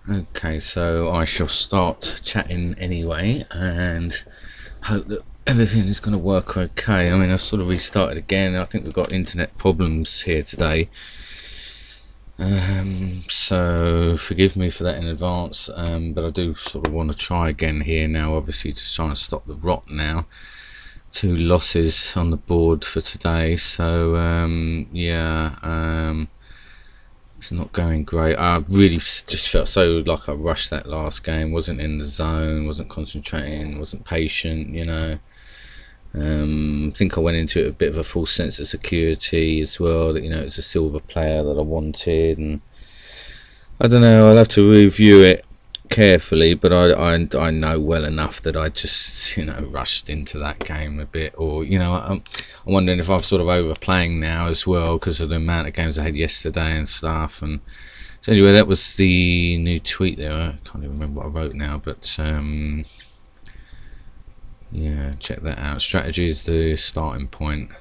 Okay, so I shall start chatting anyway and hope that everything is going to work okay. I mean, I've sort of restarted again. I think we've got internet problems here today. So forgive me for that in advance, but I do sort of want to try again here now, obviously just trying to stop the rot now. 2 losses on the board for today, so it's not going great. I really just felt so like I rushed that last game, wasn't in the zone, wasn't concentrating, wasn't patient, you know. I think I went into it with a bit of a false sense of security as well, that, you know, it's a silver player that I wanted, and I don't know, I'll have to review it carefully, but I know well enough that I just, you know, rushed into that game a bit. Or, you know, I'm wondering if I'm sort of overplaying now as well because of the amount of games I had yesterday and stuff. And so anyway, that was the new tweet there. I can't even remember what I wrote now, but yeah, check that out. Strategy is the starting point,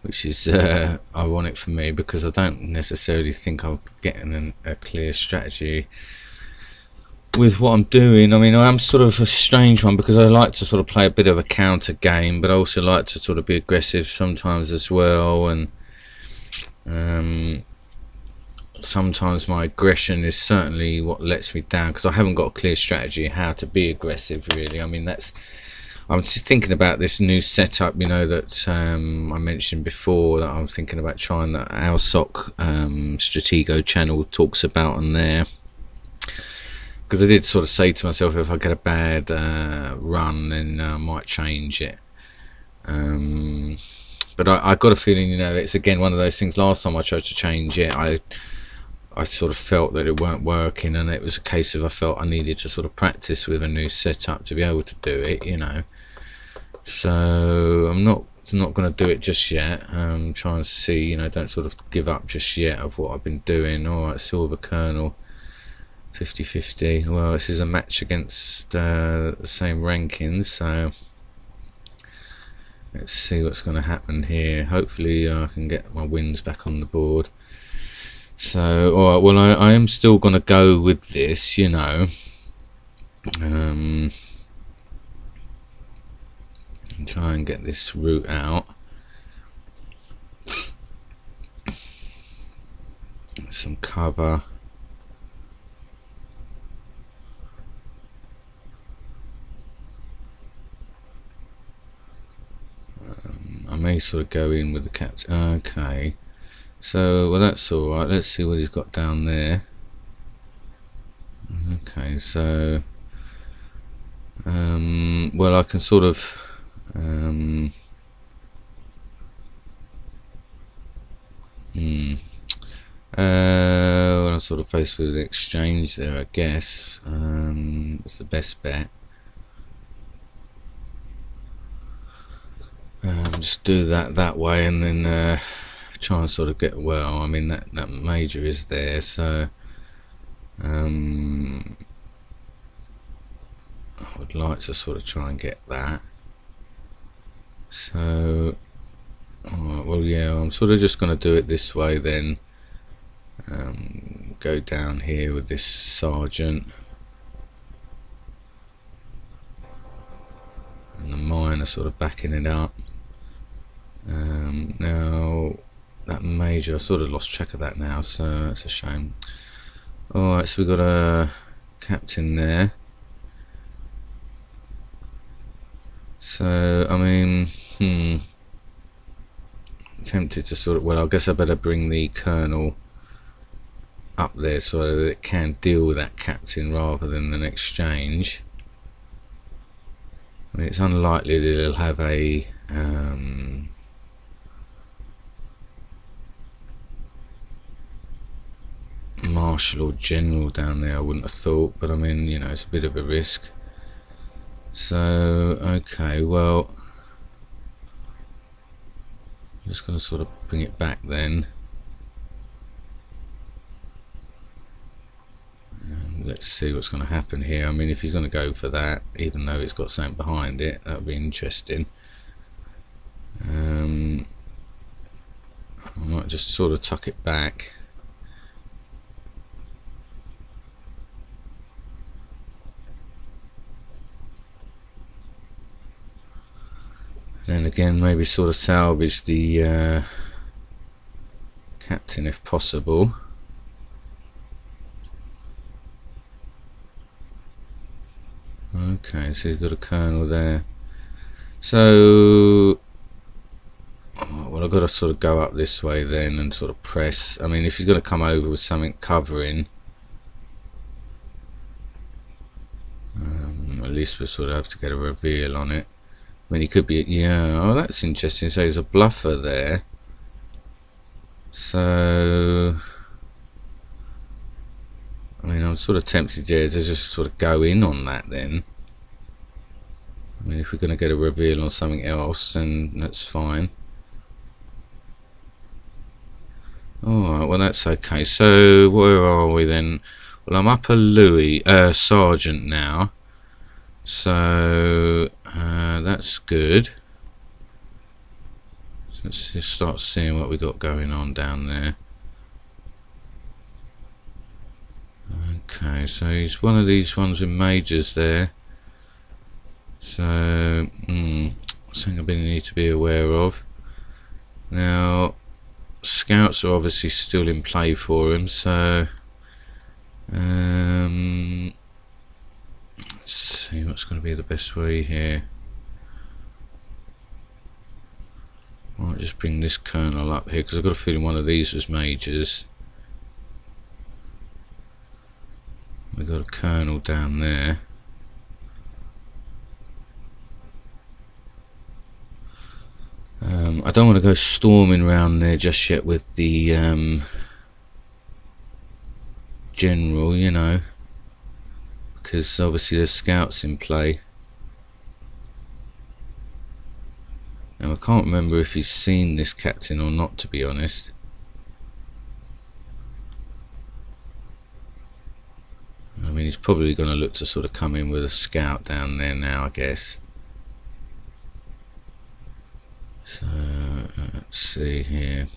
which is ironic for me because I don't necessarily think I'm getting a clear strategy with what I'm doing. I mean, I'm sort of a strange one because I like to sort of play a bit of a counter game, but I also like to sort of be aggressive sometimes as well, and sometimes my aggression is certainly what lets me down because I haven't got a clear strategy how to be aggressive, really. I mean, I'm just thinking about this new setup, you know, that I mentioned before, that I'm thinking about trying, that our sock Stratego channel talks about on there. Because I did sort of say to myself, if I get a bad run, then I might change it. But I got a feeling, you know, it's again one of those things. Last time I tried to change it, I sort of felt that it weren't working, and it was a case of I felt I needed to sort of practice with a new setup to be able to do it, you know. So I'm not going to do it just yet. I'm trying to see, you know, don't sort of give up just yet of what I've been doing. Alright, Silver Colonel, 50-50. Well, this is a match against the same rankings, so let's see what's going to happen here. Hopefully I can get my wins back on the board. So, alright, well, I am still going to go with this, you know. Try and get this route out. Some cover. I may sort of go in with the captain. Okay, so well, that's all right. Let's see what he's got down there. Okay, so well, I can sort of well, I'm sort of faced with an exchange there, I guess. It's the best bet. Just do that way, and then try and sort of get, well, I mean, that major is there, so I would like to sort of try and get that. So alright, well, yeah, I'm sort of just going to do it this way then. Go down here with this sergeant, and the mine are sort of backing it up. Now that major, I sort of lost track of that now, so that's a shame. Alright, so we've got a captain there. So I mean, tempted to sort of, well, I guess I better bring the colonel up there so that it can deal with that captain rather than an exchange. I mean, it's unlikely that it'll have a marshal or general down there, I wouldn't have thought, but I mean, you know, it's a bit of a risk. So okay, well, I'm just going to sort of bring it back then. Let's see what's going to happen here. I mean, if he's going to go for that, even though it's got something behind it, that would be interesting. I might just sort of tuck it back. then again, maybe sort of salvage the captain if possible. Okay, so he's got a colonel there. So, well, I've got to sort of go up this way then and sort of press. I mean, if he's going to come over with something covering, at least we sort of have to get a reveal on it. I mean, he could be, yeah, oh, that's interesting. So he's a bluffer there. So, I mean, I'm sort of tempted here to just sort of go in on that then. I mean, if we're going to get a reveal on something else, then that's fine. Alright, well that's okay. So, where are we then? Well, I'm up a Louis, Sergeant now. So, that's good. So let's just start seeing what we got going on down there. Okay, so he's one of these ones with majors there. So, something I really need to be aware of. Now, scouts are obviously still in play for him, so let's see what's going to be the best way here. I might just bring this colonel up here because I've got a feeling one of these was majors. We've got a colonel down there. I don't want to go storming around there just yet with the general, you know, because obviously there's scouts in play. Now I can't remember if he's seen this captain or not, to be honest. I mean, he's probably going to look to sort of come in with a scout down there now, I guess. So, let's see here.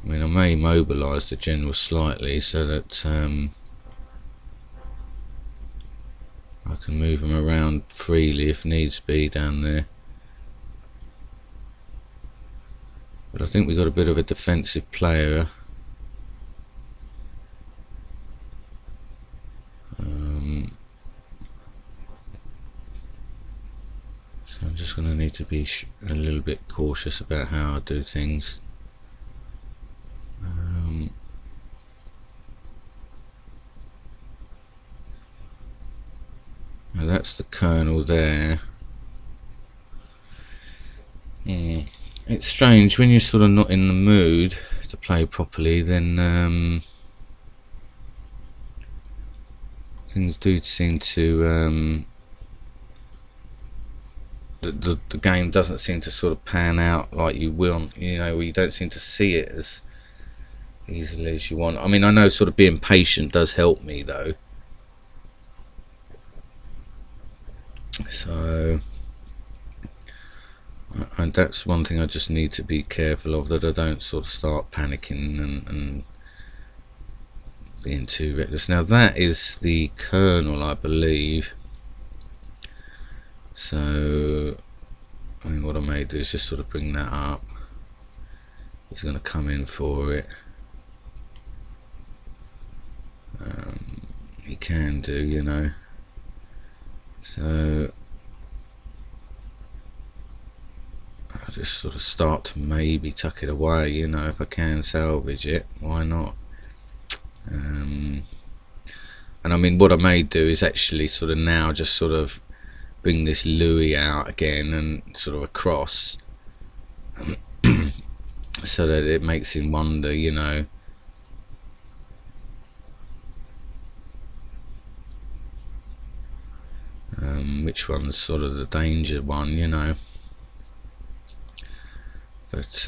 I mean, I may mobilise the general slightly so that I can move him around freely if needs be down there. But I think we've got a bit of a defensive player. So I'm just going to need to be a little bit cautious about how I do things. Now that's the colonel there. It's strange when you're sort of not in the mood to play properly, then things do seem to the game doesn't seem to sort of pan out like you will, you know, you don't seem to see it as easily as you want. I mean, I know sort of being patient does help me though. So, and that's one thing I just need to be careful of, that I don't sort of start panicking and being too reckless. Now that is the colonel, I believe. So, I mean, what I may do is just sort of bring that up. He's going to come in for it. He can do, you know. So I'll just sort of start to maybe tuck it away, you know, if I can salvage it, why not? And I mean, what I may do is actually sort of now just sort of bring this Louis out again and sort of across so that it makes him wonder, you know, which one's sort of the danger one, you know. But it's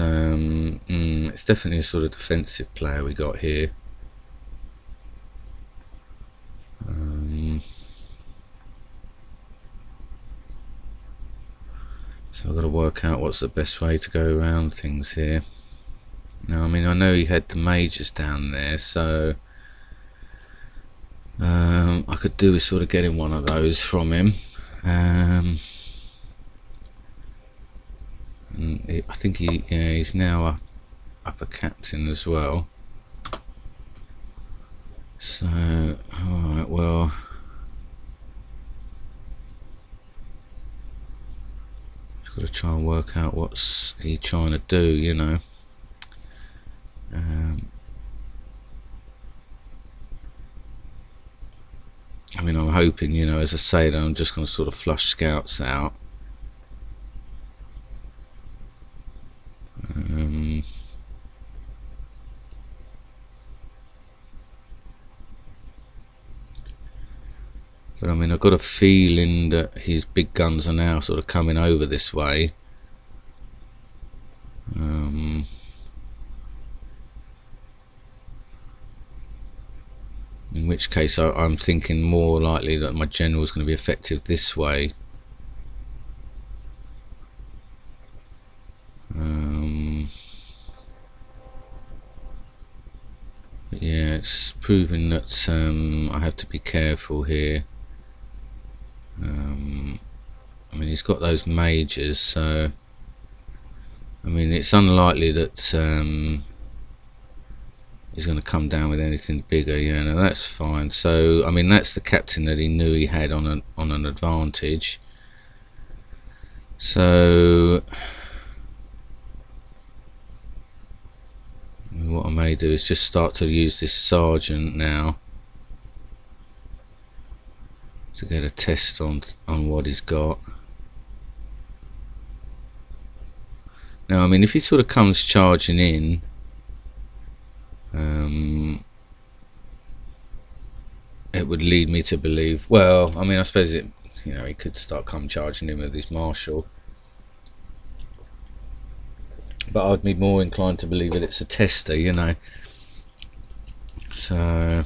definitely a sort of defensive player we got here. So I've got to work out what's the best way to go around things here. Now, I mean, I know he had the majors down there, so I could do with sort of getting one of those from him. And I think he's now up a captain as well. So, alright, well, just got to try and work out what's he trying to do, you know. I mean, I'm hoping, you know, as I say, that I'm just going to sort of flush scouts out. But I mean, I've got a feeling that his big guns are now sort of coming over this way. In which case I'm thinking more likely that my general is going to be effective this way. But yeah, it's proving that I have to be careful here. I mean, he's got those majors, so I mean, it's unlikely that he's going to come down with anything bigger. Yeah, no, that's fine. So I mean, that's the captain that he knew he had on an advantage. So what I may do is just start to use this sergeant now to get a test on what he's got. Now, I mean, if he sort of comes charging in, it would lead me to believe, well, I mean, I suppose it, you know, he could start charging in with his marshal, but I'd be more inclined to believe that it's a tester, you know. So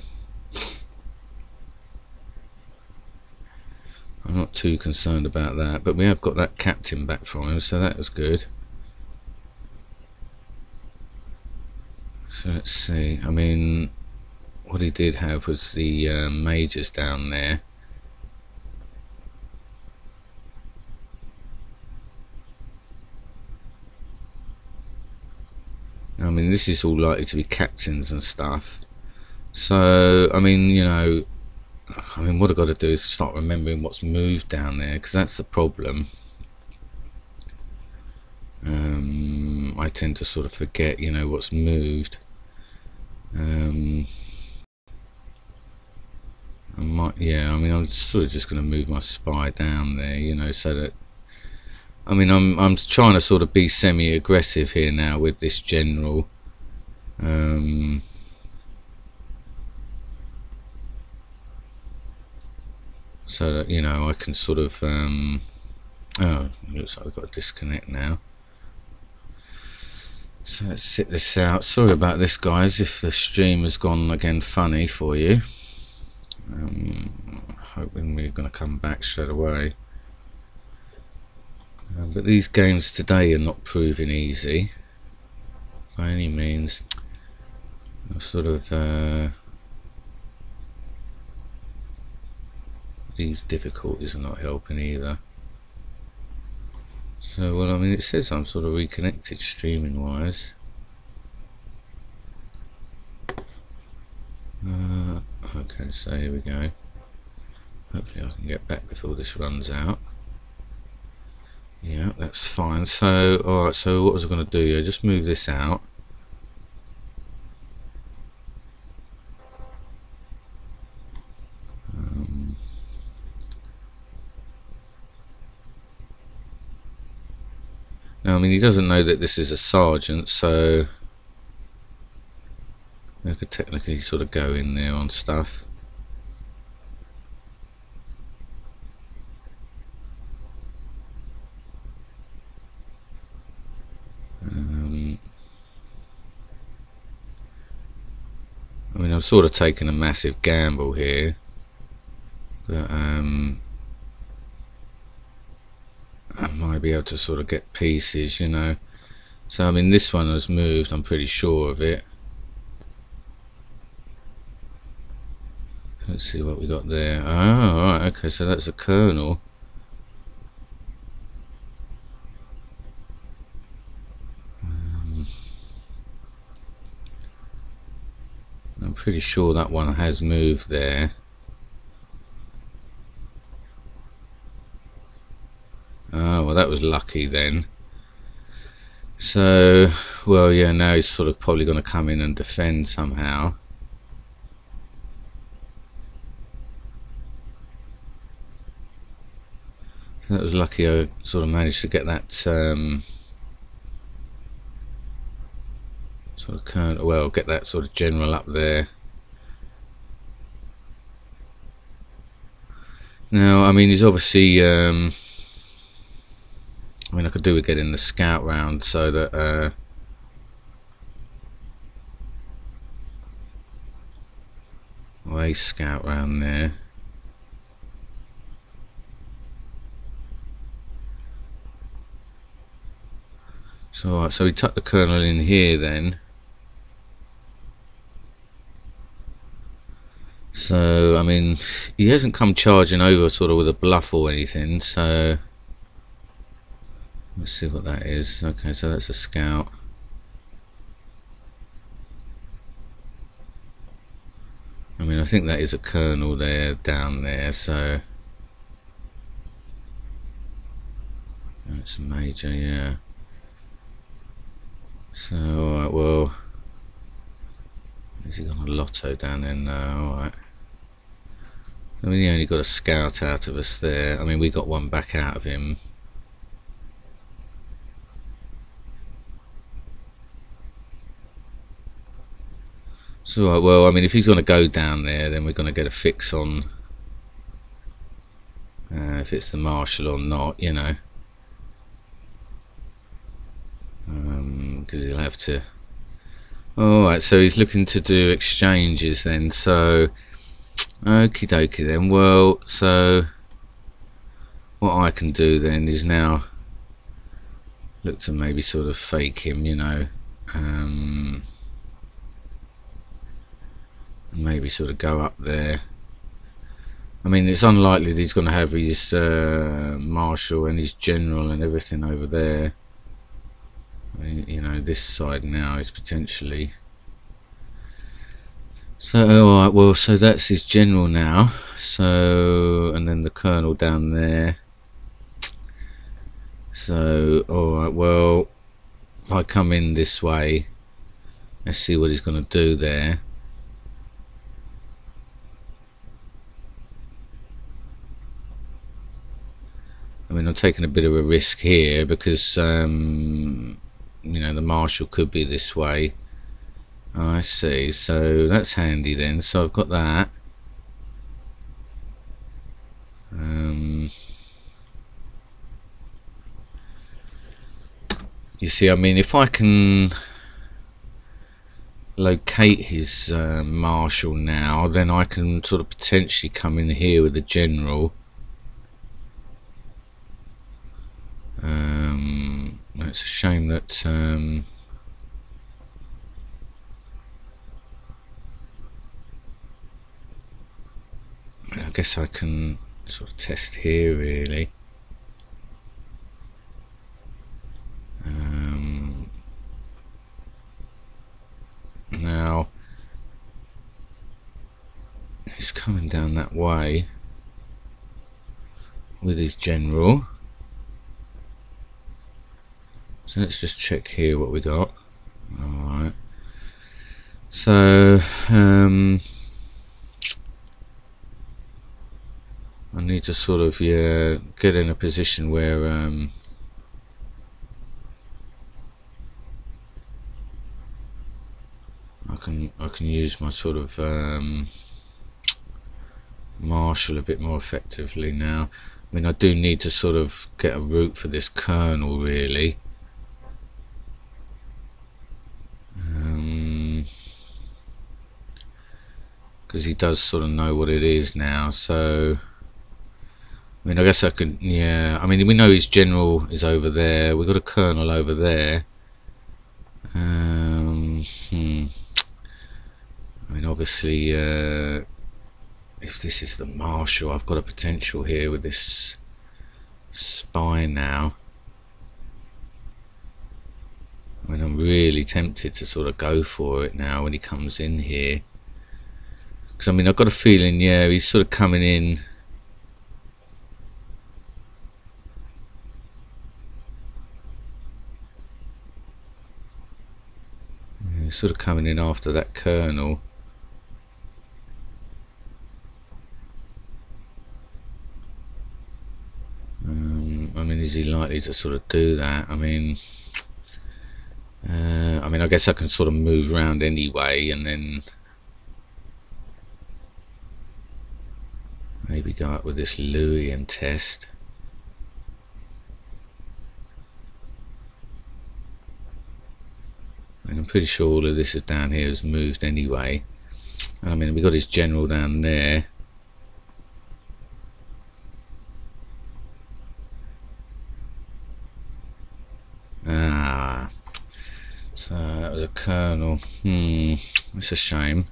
I'm not too concerned about that, but we have got that captain back from him, so that was good. So let's see, I mean, what he did have was the majors down there. I mean, this is all likely to be captains and stuff. So, I mean, you know, I mean, what I've got to do is start remembering what's moved down there, because that's the problem. I tend to sort of forget, you know, what's moved. Yeah, I mean, I'm sort of just going to move my spy down there, you know, so that, I mean, I'm trying to sort of be semi-aggressive here now with this general. So that, you know, I can sort of, oh, looks like we've got to disconnect now. So let's sit this out. Sorry about this, guys, if the stream has gone again funny for you. Hoping we're going to come back straight away. But these games today are not proving easy by any means. Sort of these difficulties are not helping either. So, well, I mean, it says I'm sort of reconnected streaming wise. Okay, so here we go. Hopefully I can get back before this runs out. Yeah, that's fine. So, alright, so what was I going to do here? Just move this out. Now, I mean, he doesn't know that this is a sergeant, so I could technically sort of go in there on stuff. I mean, I'm sort of taking a massive gamble here, but I might be able to sort of get pieces, you know. So I mean, this one has moved, I'm pretty sure of it. Let's see what we got there. Oh, right, okay, so that's a colonel. pretty sure that one has moved there. Oh, well, that was lucky then. So, well, yeah, now he's sort of probably going to come in and defend somehow. That was lucky I sort of managed to get that sort of colonel, well, get that sort of general up there. Now, I mean, he's obviously, I mean, I could do with getting the scout round so that, well, a scout round there. So, alright, so we tuck the colonel in here then. So, I mean, he hasn't come charging over sort of with a bluff or anything, so let's see what that is. Okay, so that's a scout. I mean, I think that is a colonel there, down there, so that's a major, yeah. So, alright, well, has he got a lotto down there? No, alright. I mean, he only got a scout out of us there. I mean, we got one back out of him. So, alright, well, I mean, if he's going to go down there, then we're going to get a fix on if it's the marshal or not, you know. Because he'll have to. Alright, so he's looking to do exchanges then, so okie dokie then. Well, so what I can do then is now look to maybe sort of fake him, you know, maybe sort of go up there. I mean, it's unlikely that he's going to have his marshal and his general and everything over there. I mean, you know, this side now is potentially. So, alright, well, so that's his general now. So, and then the colonel down there. So, alright, well, if I come in this way, let's see what he's going to do there. I mean, I'm taking a bit of a risk here because, you know, the marshal could be this way. Oh, I see, so that's handy then. So I've got that. You see, I mean, if I can locate his marshal now, then I can sort of potentially come in here with the general. It's a shame that I guess I can sort of test here really. Now he's coming down that way with his general. So let's just check here what we got. Alright. So I need to sort of get in a position where I can use my sort of marshal a bit more effectively now. I mean, I do need to sort of get a route for this colonel really. Because he does sort of know what it is now, so I mean, I guess I could, yeah, I mean, we know his general is over there, we've got a colonel over there. I mean, obviously, if this is the marshal, I've got a potential here with this spy now. I mean, I'm really tempted to sort of go for it now when he comes in here. I mean, I've got a feeling, yeah, he's sort of coming in. Yeah, he's sort of coming in after that colonel. I mean, is he likely to sort of do that? I mean, I guess I can sort of move around anyway, and then maybe go up with this Louis and test. And I'm pretty sure all of this is down here has moved anyway. I mean, we got his general down there. Ah, so that was a colonel. It's a shame.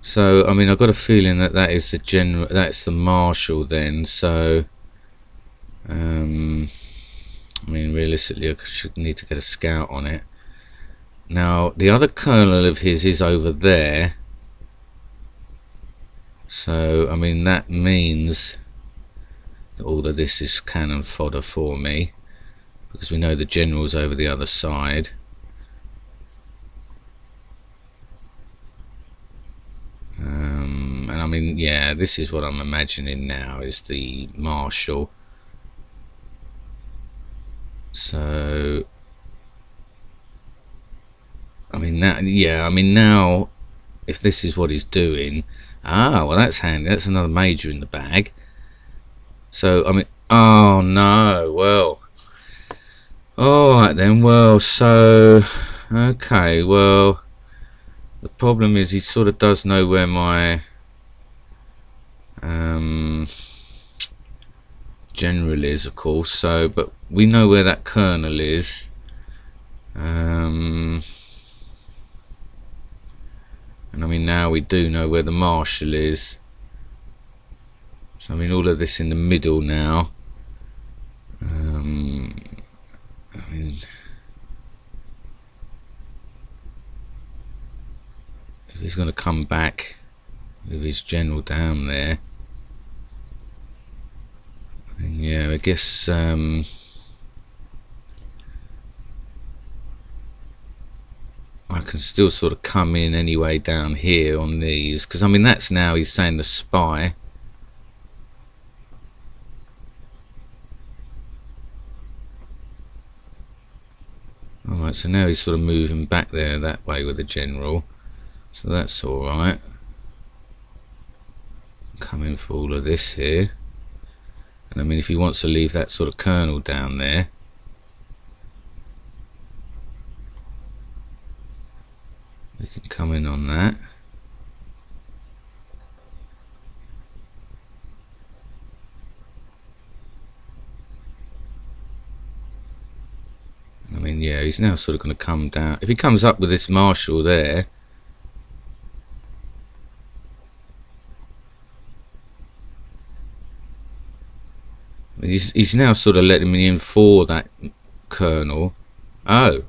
So I mean, I've got a feeling that that is the general, that's the marshal then. So I mean, realistically, I should need to get a scout on it. Now the other colonel of his is over there. So I mean, that means that all of this is cannon fodder for me, because we know the general's over the other side. And I mean, yeah, this is what I'm imagining now is the marshal. So I mean, that, yeah, I mean, now if this is what he's doing, well, that's handy. That's another major in the bag. So I mean, oh no, well, alright then, well, so okay, well, the problem is he sort of does know where my general is, of course. So, but we know where that colonel is. And I mean, now we do know where the marshal is. So I mean, all of this in the middle now. I mean, if he's going to come back with his general down there, then yeah, I guess I can still sort of come in anyway down here on these, because I mean, that's now he's saying the spy. Alright, so now he's sort of moving back there that way with the general, so that's alright. Coming for all of this here, and I mean, if he wants to leave that sort of colonel down there, we can come in on that. I mean, yeah, he's now sort of going to come down. If he comes up with this marshal there, he's now sort of letting me in for that colonel. Oh,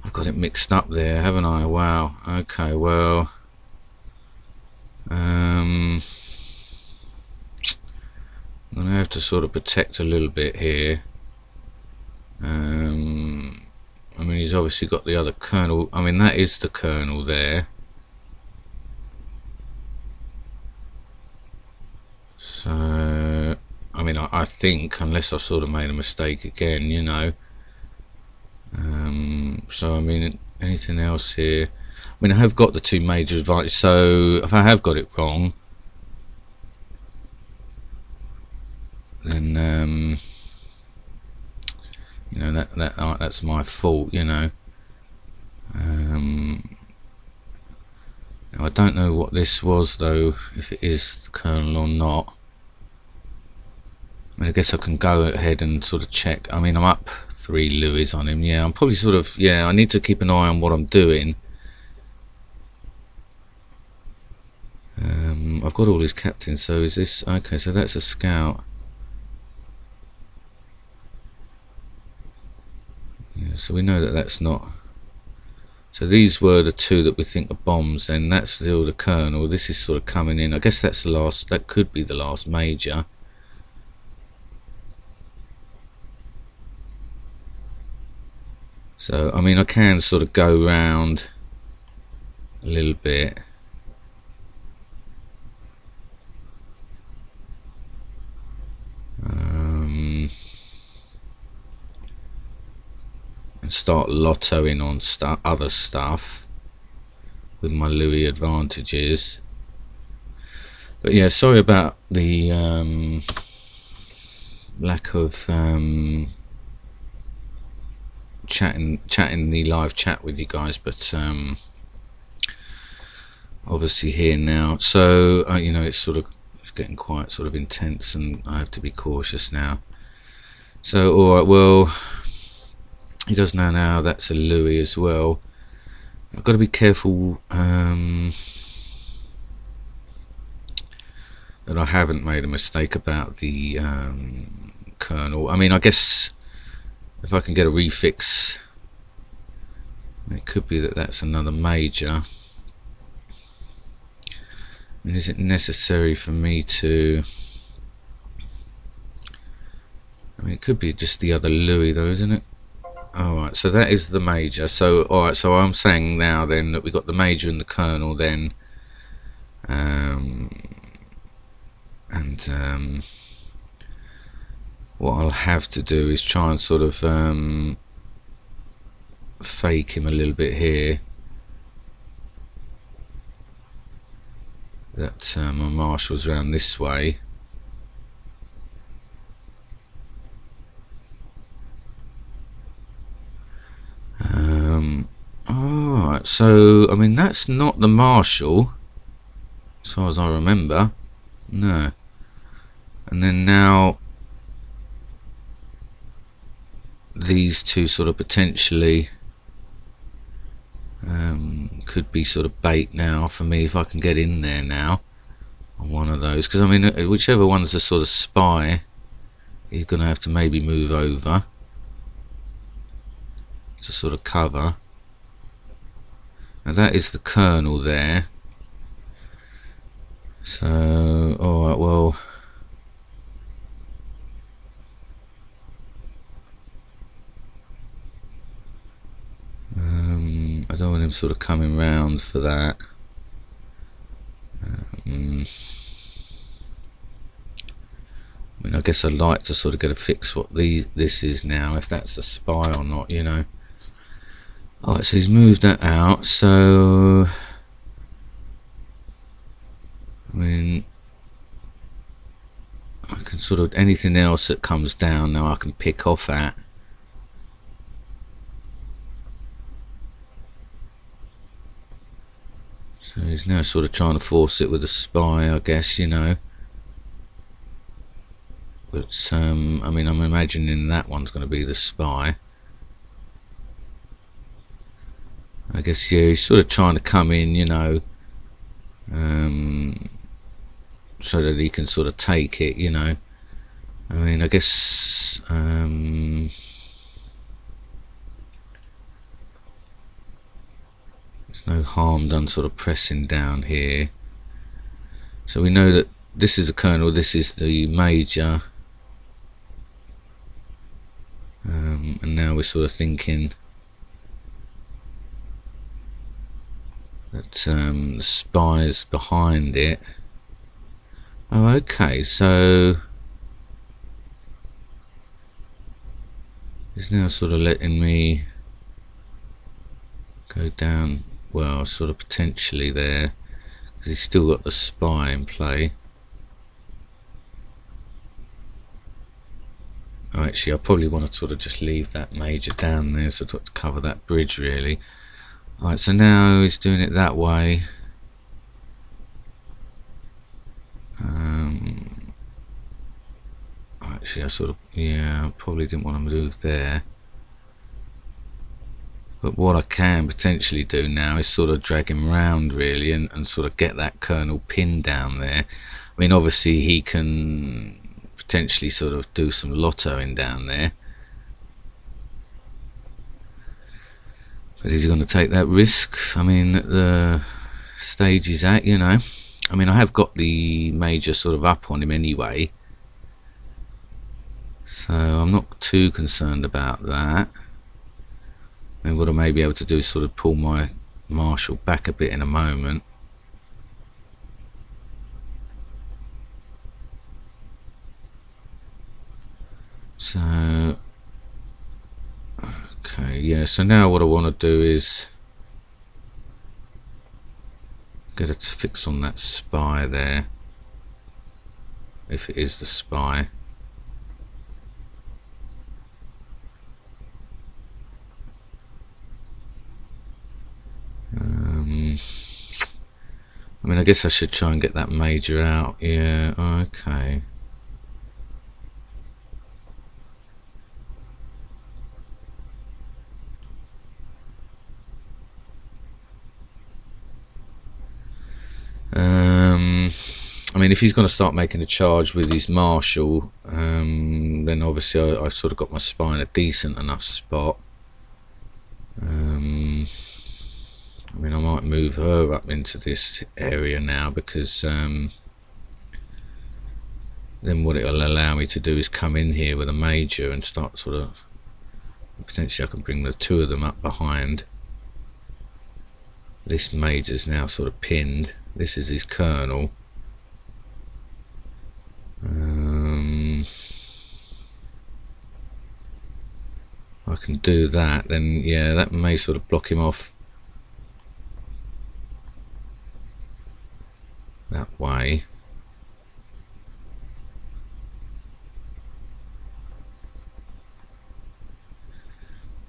I've got it mixed up there, haven't I? Wow. Okay, well, I'm gonna have to sort of protect a little bit here. I mean, he's obviously got the other colonel. I mean, that is the colonel there. So I mean, I think, unless I sort of made a mistake again, you know. So I mean, anything else here? I mean, I have got the two major advantages, so if I have got it wrong, then you know, that's my fault, you know. Now I don't know what this was though, if it is the colonel or not. I mean, I guess I can go ahead and sort of check. I mean, I'm up 3 Louis on him. Yeah, I'm probably sort of, yeah, I need to keep an eye on what I'm doing. I've got all his captains, so is this, okay, so that's a scout. Yeah, so we know that that's not, So these were the two that we think are bombs, and that's still the Colonel. This is sort of coming in. I guess that's the last, that could be the last major. So I mean, I can sort of go round a little bit. And start lottoing on other stuff with my Louis advantages. But yeah, sorry about the lack of chatting the live chat with you guys, but obviously here now. So you know, it's getting quite sort of intense, and I have to be cautious now. So alright, well, he does know now that's a Louis as well. I've got to be careful that I haven't made a mistake about the Colonel. I mean, I guess if I can get a refix, it could be that that's another major. And is it necessary for me to... I mean, it could be just the other Louis though, isn't it? Alright, so that is the major. So alright, so I'm saying now then that we got the major and the Colonel then, what I'll have to do is try and sort of fake him a little bit here, that my marshal's around this way. Alright, so I mean, that's not the marshal as far as I remember. No. And then now these two sort of potentially could be sort of bait now for me if I can get in there now on one of those, because I mean, whichever one's the sort of spy, you're going to have to maybe move over to sort of cover. Now that is the Colonel there. So alright, well, I don't want him sort of coming round for that. I mean, I guess I'd like to sort of get a fix what this is now, if that's a spy or not, you know. Alright, so he's moved that out, so I mean, I can sort of, anything else that comes down now I can pick off at. So he's now sort of trying to force it with a spy, I guess, you know. But I mean, I'm imagining that one's going to be the spy. I guess, yeah, he's sort of trying to come in, you know, so that he can sort of take it, you know. I mean, I guess there's no harm done sort of pressing down here. So we know that this is the Colonel, this is the major, and now we're sort of thinking that the spy's behind it. Oh, okay, so he's now sort of letting me go down, well, sort of potentially there, because he's still got the spy in play. Oh, actually, I probably want to sort of just leave that major down there, so to cover that bridge really. Alright, so now he's doing it that way. Actually, I sort of, yeah, I probably didn't want to move there. But what I can potentially do now is sort of drag him around really, and sort of get that Colonel pinned down there. I mean, obviously he can potentially sort of do some lottoing down there. But is he going to take that risk? I mean, at the stage he's at, you know. I mean, I have got the major sort of up on him anyway, so I'm not too concerned about that. And what I may be able to do is sort of pull my marshal back a bit in a moment. So, okay, yeah, so now what I want to do is get it to fix on that spy there, if it is the spy. I mean, I guess I should try and get that major out. Yeah, okay. I mean, if he's going to start making a charge with his marshal, then obviously I've sort of got my spy in a decent enough spot. I mean, I might move her up into this area now, because then what it'll allow me to do is come in here with a major and start sort of, potentially I can bring the two of them up behind. This major's now sort of pinned. This is his colonel. I can do that, then yeah, that may sort of block him off that way.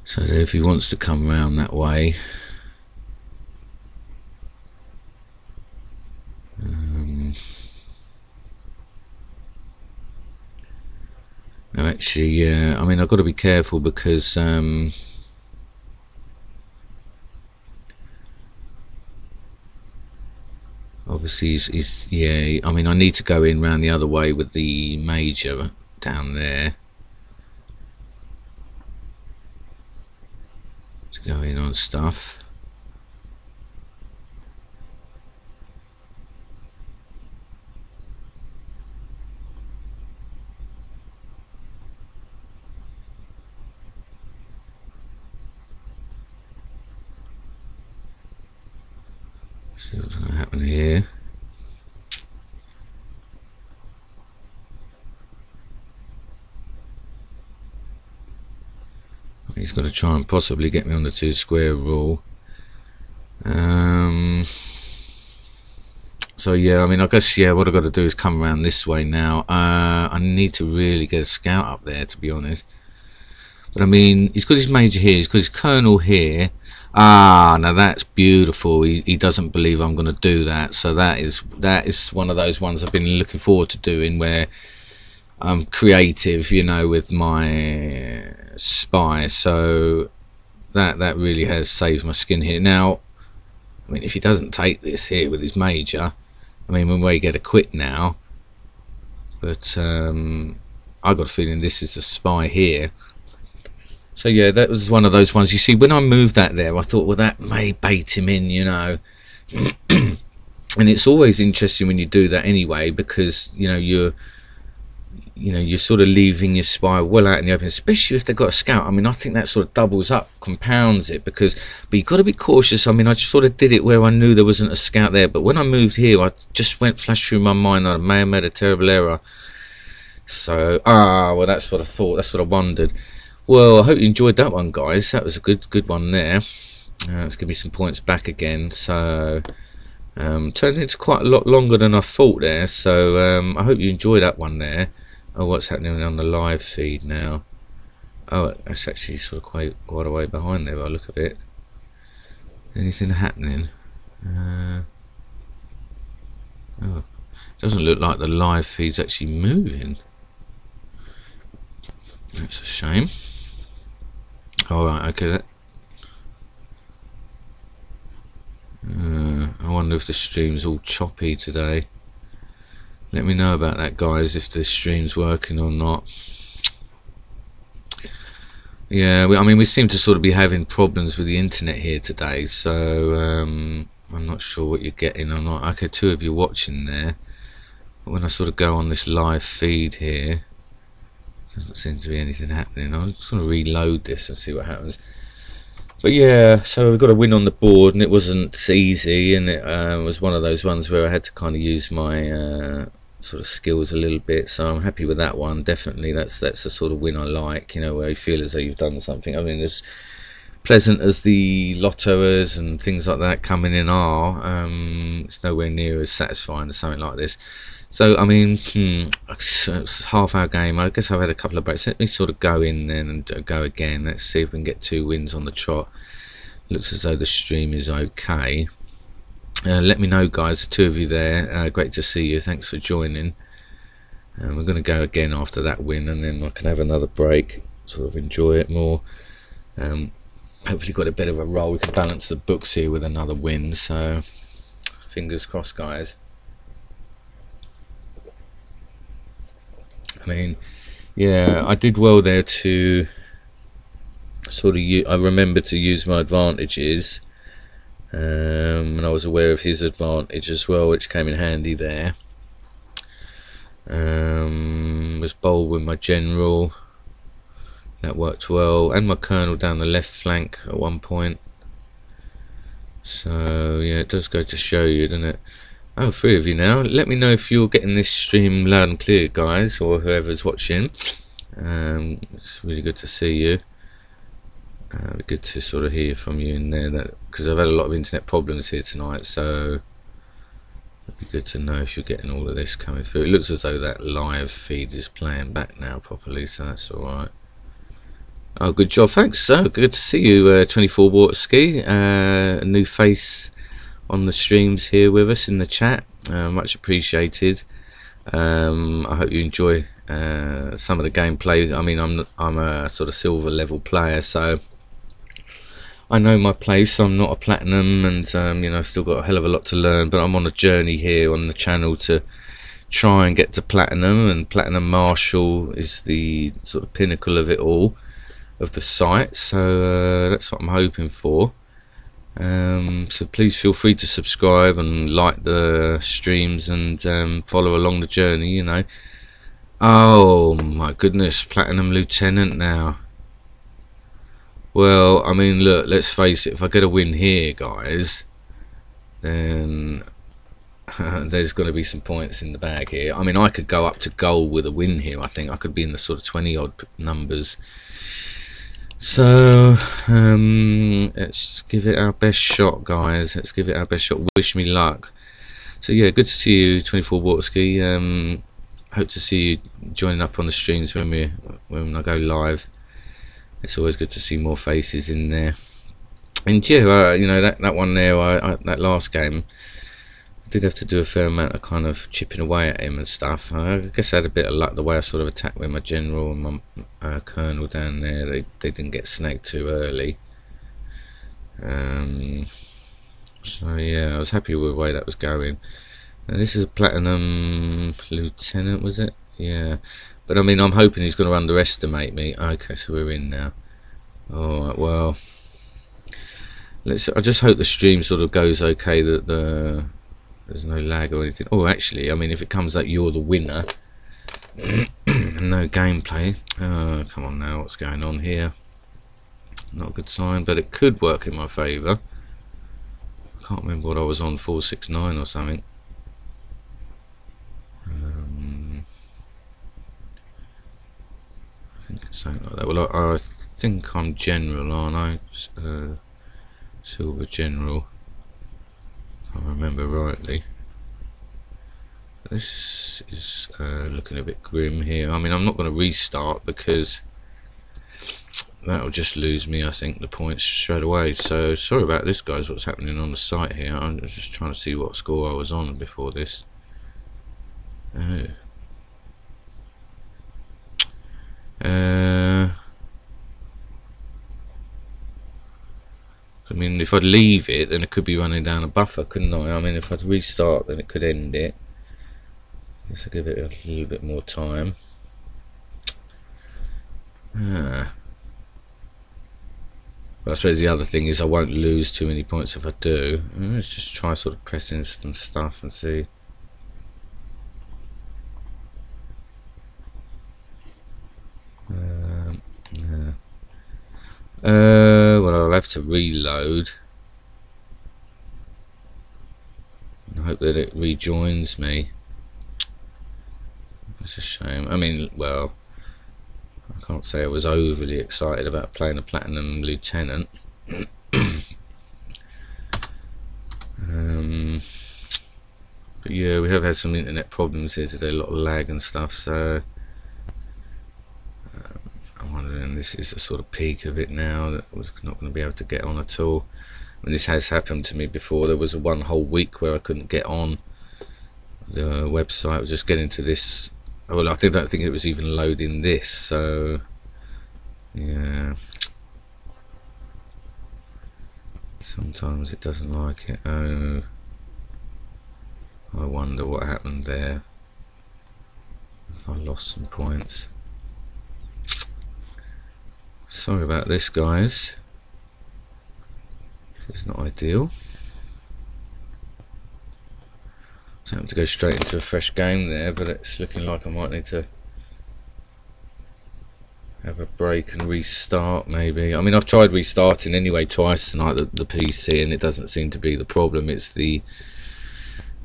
So if he wants to come around that way, no, actually, yeah, I mean, I've got to be careful, because obviously he's yeah, I mean, I need to go in round the other way with the major down there to go in on stuff. See what's going to happen here. He's got to try and possibly get me on the 2 square rule. So yeah, I mean, I guess, yeah, what I've got to do is come around this way now. I need to really get a scout up there, to be honest. But I mean, he's got his major here, he's got his colonel here. Ah, now that's beautiful. He doesn't believe I'm going to do that. So that is one of those ones I've been looking forward to doing, where I'm creative, you know, with my spy. So that really has saved my skin here. Now, I mean, if he doesn't take this here with his major, I mean, we may get a quit now. But I got a feeling this is the spy here. So yeah, that was one of those ones. You see, when I moved that there, I thought, well, that may bait him in, you know. And it's always interesting when you do that anyway, because you know you're sort of leaving your spy well out in the open, especially if they've got a scout. I mean, I think that sort of doubles up, compounds it, but you've got to be cautious. I mean, I just sort of did it where I knew there wasn't a scout there, but when I moved here, I just flashed through my mind that I may have made a terrible error. So well, that's what I thought, that's what I wondered. Well, I hope you enjoyed that one, guys. That was a good one there. Let's give me some points back again. So turned into quite a lot longer than I thought there, so I hope you enjoyed that one there. Oh, what's happening on the live feed now? Oh, that's actually sort of quite a way behind there by the look of it. Anything happening? Oh, doesn't look like the live feed's actually moving. That's a shame. Alright, okay. I wonder if the stream's all choppy today. Let me know about that, guys, if the stream's working or not. Yeah, I mean, we seem to sort of be having problems with the internet here today, so I'm not sure what you're getting or not. Okay, two of you watching there. But when I sort of go on this live feed here, doesn't seem to be anything happening. I'm just going to reload this and see what happens. But yeah, so we got a win on the board, and it wasn't easy, and it was one of those ones where I had to kind of use my sort of skills a little bit. So I'm happy with that one. Definitely, that's the sort of win I like. You know, where you feel as though you've done something. I mean, as pleasant as the lottoers and things like that coming in are, it's nowhere near as satisfying as something like this. So I mean, it's a half-hour game. I guess I've had a couple of breaks. Let me sort of go in then and go again. Let's see if we can get 2 wins on the trot. Looks as though the stream is okay. Let me know, guys. The 2 of you there. Great to see you. Thanks for joining. We're going to go again after that win, and then I can have another break, sort of enjoy it more. Hopefully got a bit of a roll. We can balance the books here with another win. So fingers crossed, guys. I mean, yeah, I did well there to sort of I remember to use my advantages, and I was aware of his advantage as well, which came in handy there. Was bold with my general, that worked well, and my colonel down the left flank at one point. So yeah, it does go to show you, doesn't it? Oh, 3 of you now. Let me know if you're getting this stream loud and clear, guys, or whoever's watching. It's really good to see you. Good to sort of hear from you in there, because I've had a lot of internet problems here tonight, so it'd be good to know if you're getting all of this coming through. It looks as though that live feed is playing back now properly, so that's alright. Oh, good job, thanks. So good to see you, 24 Water Ski, a new face on the streams here with us in the chat. Much appreciated. I hope you enjoy some of the gameplay. I mean, I'm a sort of silver level player, so I know my place. I'm not a platinum, and you know, I've still got a hell of a lot to learn, but I'm on a journey here on the channel to try and get to platinum, and platinum marshal is the sort of pinnacle of it all, of the site. So that's what I'm hoping for. So please feel free to subscribe and like the streams, and follow along the journey, you know. Oh my goodness, platinum lieutenant now. Well, I mean, look, let's face it, if I get a win here, guys, then there's got to be some points in the bag here. I mean, I could go up to gold with a win here. I think I could be in the sort of 20 odd numbers. So let's give it our best shot, guys. Let's give it our best shot. Wish me luck. So yeah, good to see you, 24 Waterski. Hope to see you joining up on the streams when I go live. It's always good to see more faces in there. And yeah, you know, that one there, that last game, I did have to do a fair amount of kind of chipping away at him and stuff. I guess I had a bit of luck the way I sort of attacked with my general and my colonel down there. They didn't get snagged too early. So yeah, I was happy with the way that was going. Now, this is a platinum lieutenant, was it? Yeah. But I mean, I'm hoping he's going to underestimate me. Okay, so we're in now. Alright, well, I just hope the stream sort of goes okay, that there's no lag or anything. Oh, actually, I mean, if it comes up you're the winner, no gameplay. Oh, come on now, what's going on here? Not a good sign, but it could work in my favour. Can't remember what I was on, 469 or something. I think it's something like that. Well, I think I'm general, aren't I? Silver general, if I remember rightly. This is looking a bit grim here. I mean, I'm not going to restart because that'll just lose me, I think, the points straight away. So sorry about this, guys, what's happening on the site here. I'm just trying to see what score I was on before this. Oh. I mean, if I'd leave it, then it could be running down a buffer, couldn't I? I mean, if I'd restart, then it could end it. Guess I'll give it a little bit more time. But I suppose the other thing is I won't lose too many points if I do. Let's just try sort of pressing some stuff and see. Yeah. Well, I'll have to reload. I hope that it rejoins me. It's a shame. I mean, well, I can't say I was overly excited about playing a Platinum Lieutenant. But yeah, we have had some internet problems here today, a lot of lag and stuff, so I'm wondering, this is the sort of peak of it now, that we're not going to be able to get on at all. I mean, this has happened to me before. There was one whole week where I couldn't get on the website. I was just getting to this. Well, I don't think it was even loading this, so yeah. Sometimes it doesn't like it. Oh, I wonder what happened there. If I lost some points. Sorry about this, guys. It's not ideal. So I'm to go straight into a fresh game there, but it's looking like I might need to have a break and restart maybe. I mean, I've tried restarting anyway twice tonight, the PC, and it doesn't seem to be the problem. It's the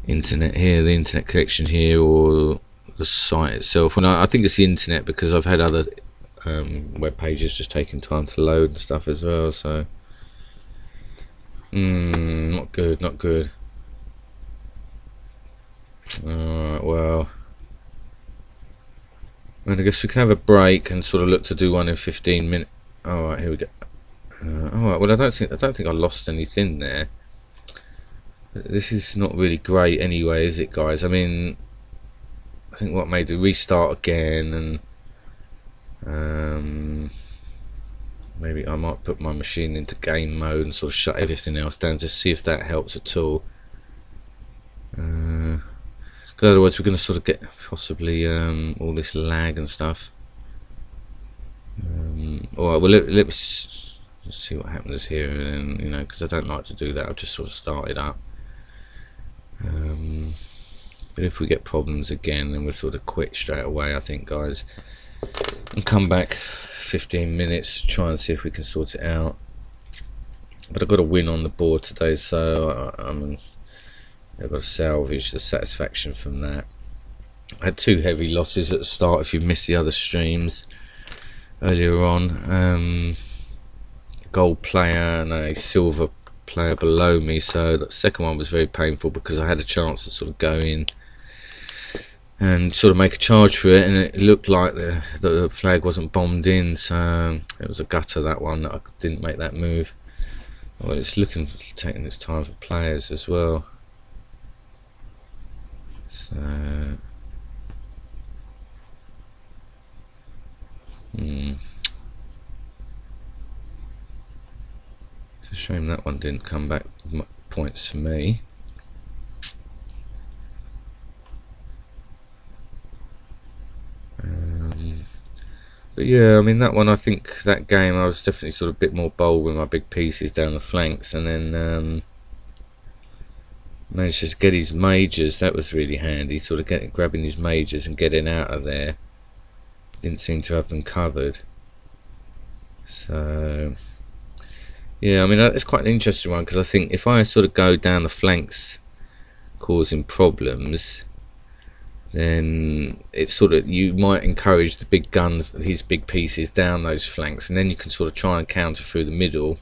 internet here, the internet connection here, or the site itself. And I think it's the internet, because I've had other web pages just taking time to load and stuff as well, so not good, not good. Alright, well, I guess we can have a break and sort of look to do one in 15 minutes. Alright, here we go. Alright, well, I don't think I lost anything there. This is not really great anyway, is it, guys? I mean, I think what I may do, restart again, and maybe I might put my machine into game mode and sort of shut everything else down to see if that helps at all. Because otherwise we're going to sort of get possibly all this lag and stuff. Alright, well, let's see what happens here, and you know, because I don't like to do that, I've just sort of started up. But if we get problems again, then we'll sort of quit straight away, I think, guys, and come back 15 minutes, try and see if we can sort it out. But I've got a win on the board today, so I've got to salvage the satisfaction from that. I had 2 heavy losses at the start, if you missed the other streams earlier on. Gold player and a silver player below me, so the second one was very painful because I had a chance to sort of go in and sort of make a charge for it, and it looked like the flag wasn't bombed in, so it was a gutter, that one, that I didn't make that move. Well, it's taking its time for players as well, so it's a shame that one didn't come back with points for me. But yeah, I mean, that one, I think that game I was definitely sort of a bit more bold with my big pieces down the flanks, and then managed to get his majors. That was really handy, sort of grabbing his majors and getting out of there. Didn't seem to have them covered. So yeah, I mean, it's quite an interesting one, because I think if I sort of go down the flanks causing problems, then it's sort of, you might encourage the big guns, these big pieces down those flanks, and then you can sort of try and counter through the middle.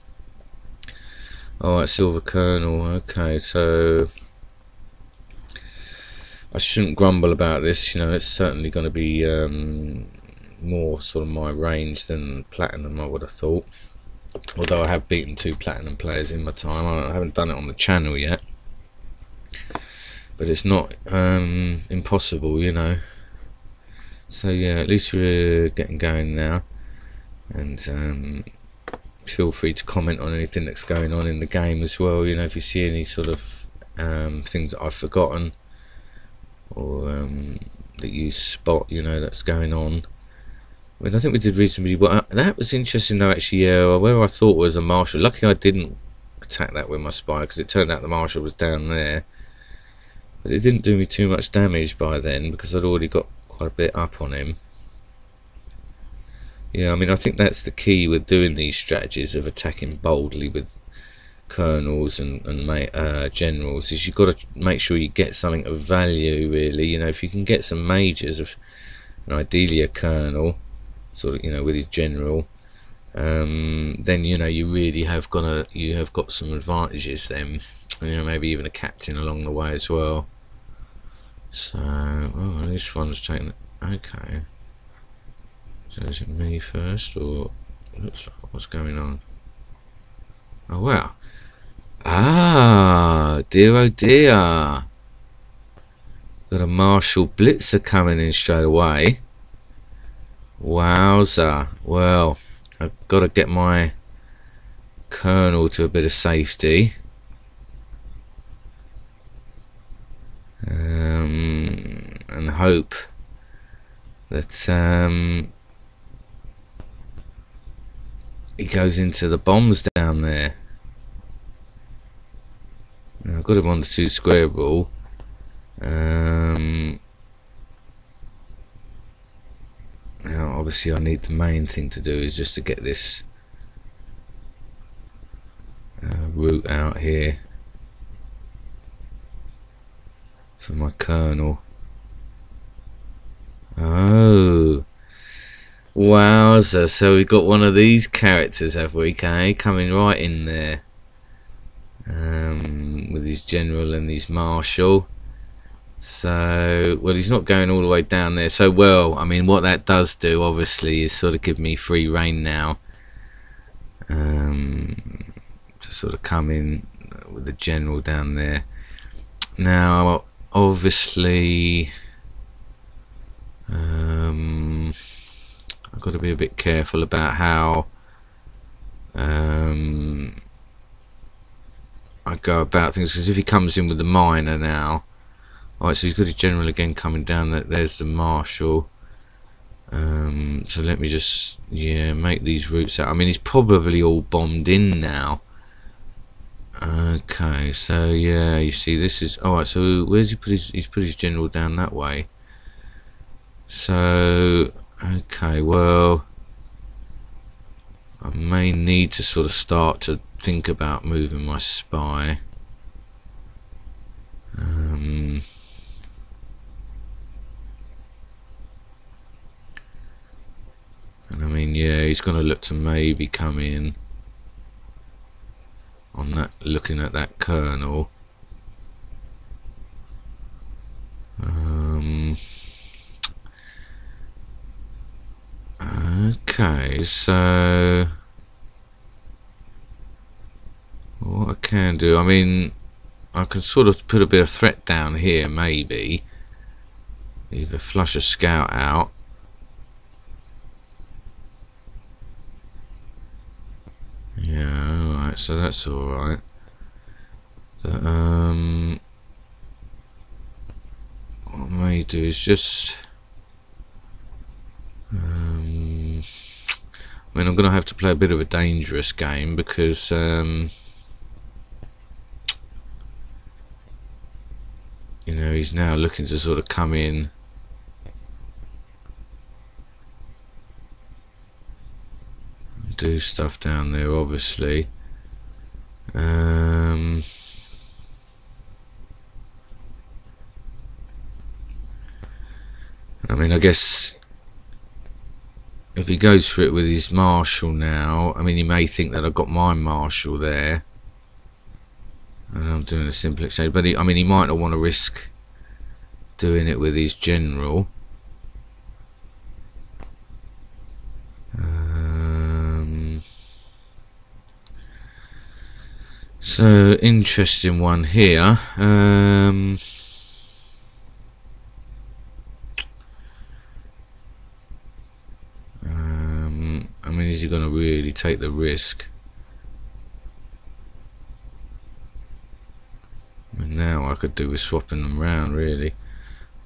Alright, silver kernel, okay, so I shouldn't grumble about this, you know, it's certainly going to be more sort of my range than platinum, I would have thought. Although I have beaten 2 platinum players in my time, I haven't done it on the channel yet. But it's not impossible, you know. So yeah, at least we're getting going now. And feel free to comment on anything that's going on in the game as well. You know, if you see any sort of things that I've forgotten, or that you spot, you know, that's going on, I mean, I think we did reasonably well. That was interesting though, actually. Yeah, where I thought was a marshal. Lucky I didn't attack that with my spy, because it turned out the marshal was down there. But it didn't do me too much damage by then, because I'd already got quite a bit up on him. Yeah, I mean, I think that's the key with doing these strategies of attacking boldly with colonels and generals, is you've got to make sure you get something of value, really. You know, if you can get some majors, of, and ideally a colonel, sort of, you know, with his general, then, you know, you really have got some advantages then. You know, maybe even a captain along the way as well. So, oh, this one's taking. Okay. So is it me first, or looks like what's going on? Oh wow! Ah, dear oh dear! Got a Marshal Blitzer coming in straight away. Wowza! Well, I've got to get my colonel to a bit of safety. And hope that he goes into the bombs down there. Now, I've got him on the 2 square rule. Now obviously I need, the main thing to do is just to get this route out here for my colonel. Oh, wowza! So we've got one of these characters, have we? Okay, coming right in there, with his general and his marshal. So, well, he's not going all the way down there. So, well, I mean, what that does do, obviously, is sort of give me free rein now, to sort of come in with the general down there. Now, obviously, I've got to be a bit careful about how I go about things, because if he comes in with the miner now, alright, so he's got his general again coming down. There's the marshal. So let me just, yeah, make these routes out. I mean, he's probably all bombed in now. Okay, so yeah, you see, this is alright. So where's he put his? He's put his general down that way. So okay, well, I may need to sort of start to think about moving my spy. And I mean, yeah, he's going to look to maybe come in on that, looking at that colonel. Okay, so what I can do, I mean, I can sort of put a bit of threat down here, maybe. Either flush a scout out. Yeah, alright, so that's alright. What I may do is just I mean, I'm going to have to play a bit of a dangerous game, because you know, he's now looking to sort of come in and do stuff down there, obviously. I mean, I guess if he goes for it with his marshal now, I mean, he may think that I've got my marshal there and I'm doing a simple exchange, but I mean, he might not want to risk doing it with his general. So, interesting one here. I mean, is he going to really take the risk? I mean, now I could do with swapping them round, really.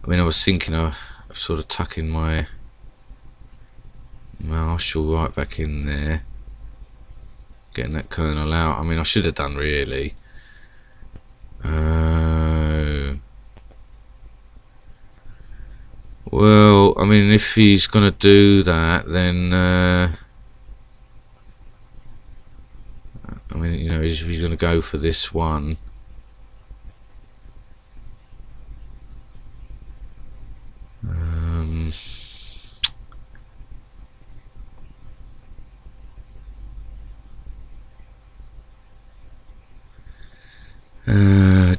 I mean, I was thinking of sort of tucking my Marshall right back in there, getting that colonel out. I mean, I should have done really. Well, I mean, if he's gonna do that, then I mean, you know, if he's gonna go for this one.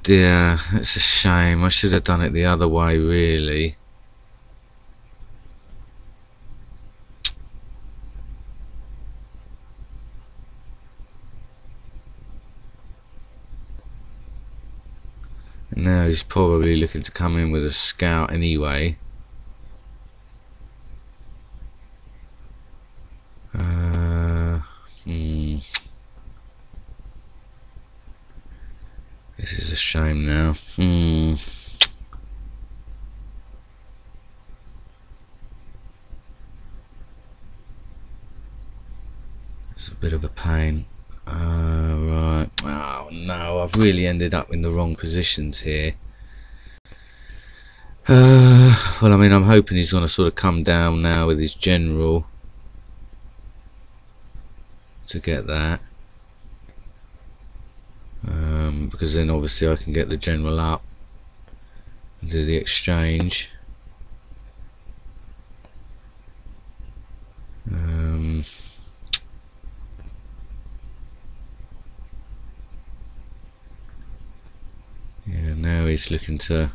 Dear, it's a shame. I should have done it the other way, really. Now he's probably looking to come in with a scout anyway. This is a shame now. It's a bit of a pain. Right. Oh no, I've really ended up in the wrong positions here. Well, I mean, I'm hoping he's going to sort of come down now with his general to get that. Because then obviously I can get the general up and do the exchange. Yeah, now he's looking to...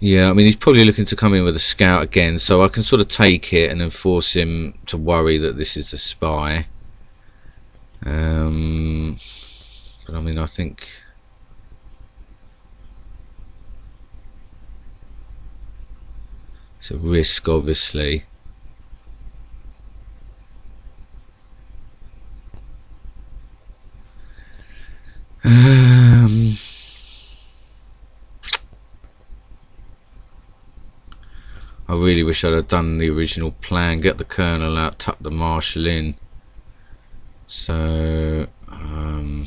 Yeah, I mean, he's probably looking to come in with a scout again, so I can sort of take it and then force him to worry that this is a spy. But I mean, I think it's a risk, obviously. I really wish I'd have done the original plan, get the colonel out, tuck the marshal in. So I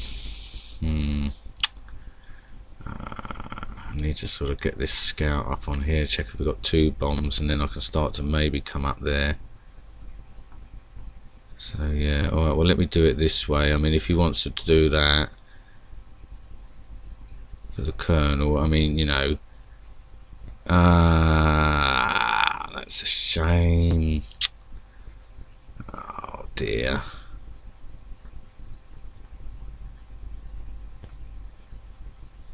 need to sort of get this scout up on here, check if we've got 2 bombs, and then I can start to maybe come up there. So yeah, alright, well let me do it this way. I mean, if he wants to do that for the colonel, I mean, you know, that's a shame. Oh dear.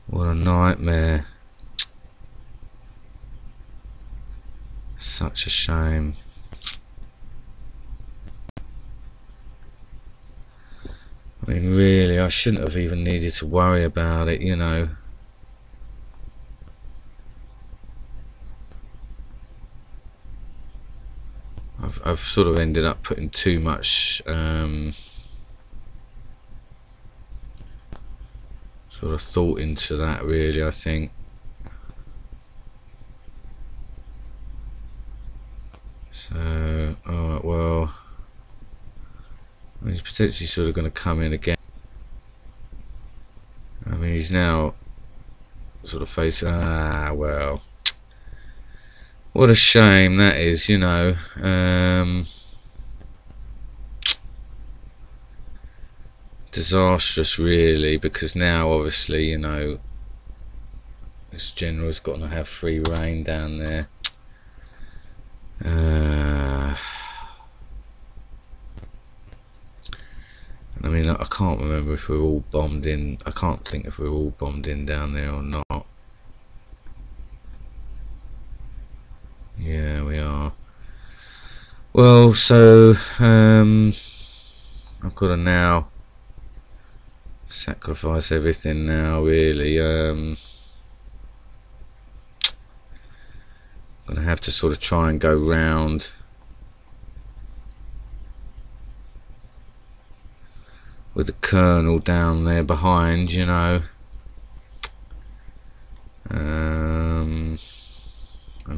What a nightmare. Such a shame. I mean, really, I shouldn't have even needed to worry about it, you know. I've sort of ended up putting too much sort of thought into that, really, I think. So, alright, well, he's potentially sort of going to come in again. I mean, he's now sort of facing... well, what a shame that is, you know. Disastrous, really, because now obviously, you know, this general's got to have free reign down there. I mean, I can't remember if we're all bombed in. I can't think if we're all bombed in down there or not. Yeah, we are. Well, so I've got to now sacrifice everything now, really. I'm gonna have to sort of try and go round with the colonel down there behind, you know, and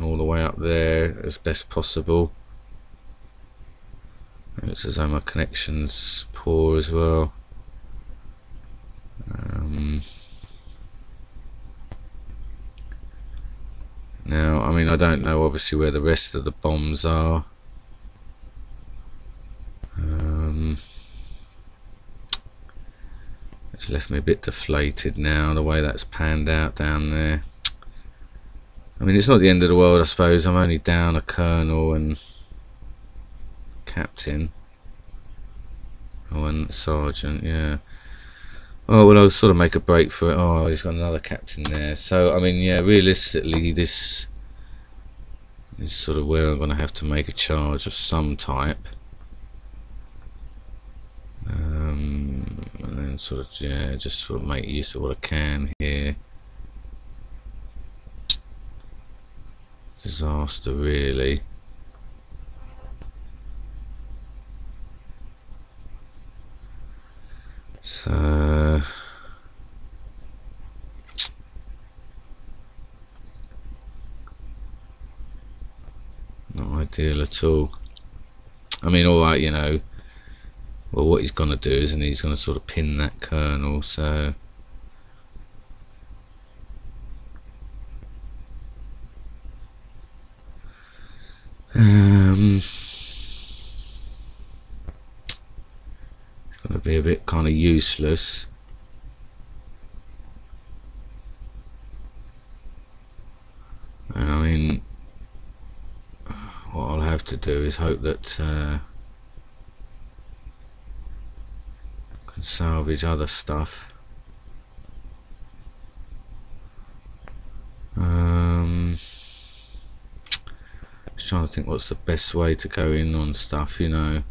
all the way up up there as best possible. It looks as though my connection's poor as well. Now, I mean, I don't know obviously where the rest of the bombs are. It's left me a bit deflated now, the way that's panned out down there. I mean, it's not the end of the world, I suppose. I'm only down a colonel and captain. Oh, and sergeant, yeah. Oh, well, I'll sort of make a break for it. Oh, he's got another captain there. So, I mean, yeah, realistically, this is sort of where I'm going to have to make a charge of some type. And then sort of, yeah, just sort of make use of what I can here. Disaster, really. So not ideal at all. I mean, alright, you know, well, what he's going to do is, and he's going to sort of pin that colonel, so it's going to be a bit kind of useless. And I mean, what I'll have to do is hope that I can salvage other stuff. Just trying to think what's the best way to go in on stuff, you know,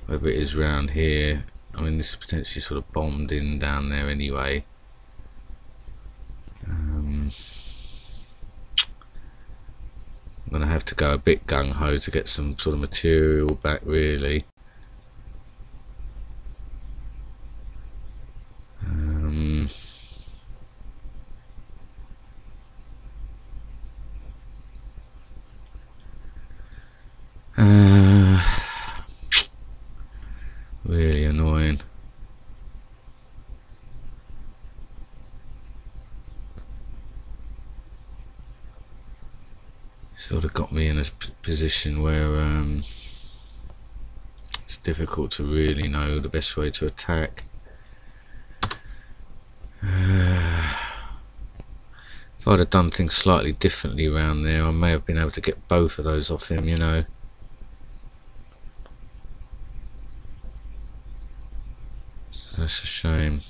whether it is round here. I mean, this is potentially sort of bombed in down there anyway. I'm going to have to go a bit gung-ho to get some sort of material back, really. Really annoying. Sort of got me in a position where it's difficult to really know the best way to attack. If I'd have done things slightly differently around there, I may have been able to get both of those off him, you know. That's a shame.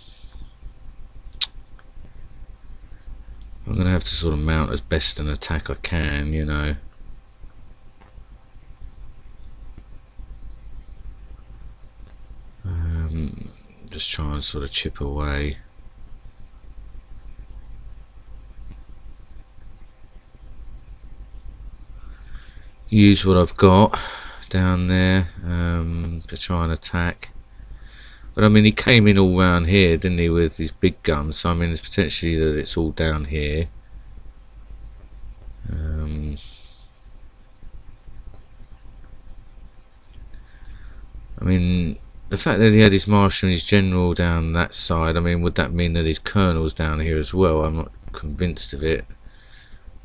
I'm going to have to sort of mount as best an attack I can, you know. Just try and sort of chip away. Use what I've got down there to try and attack. But I mean, he came in all round here, didn't he, with his big guns? So I mean, it's potentially that it's all down here. I mean, the fact that he had his marshal and his general down that side, I mean, would that mean that his colonel's down here as well? I'm not convinced of it,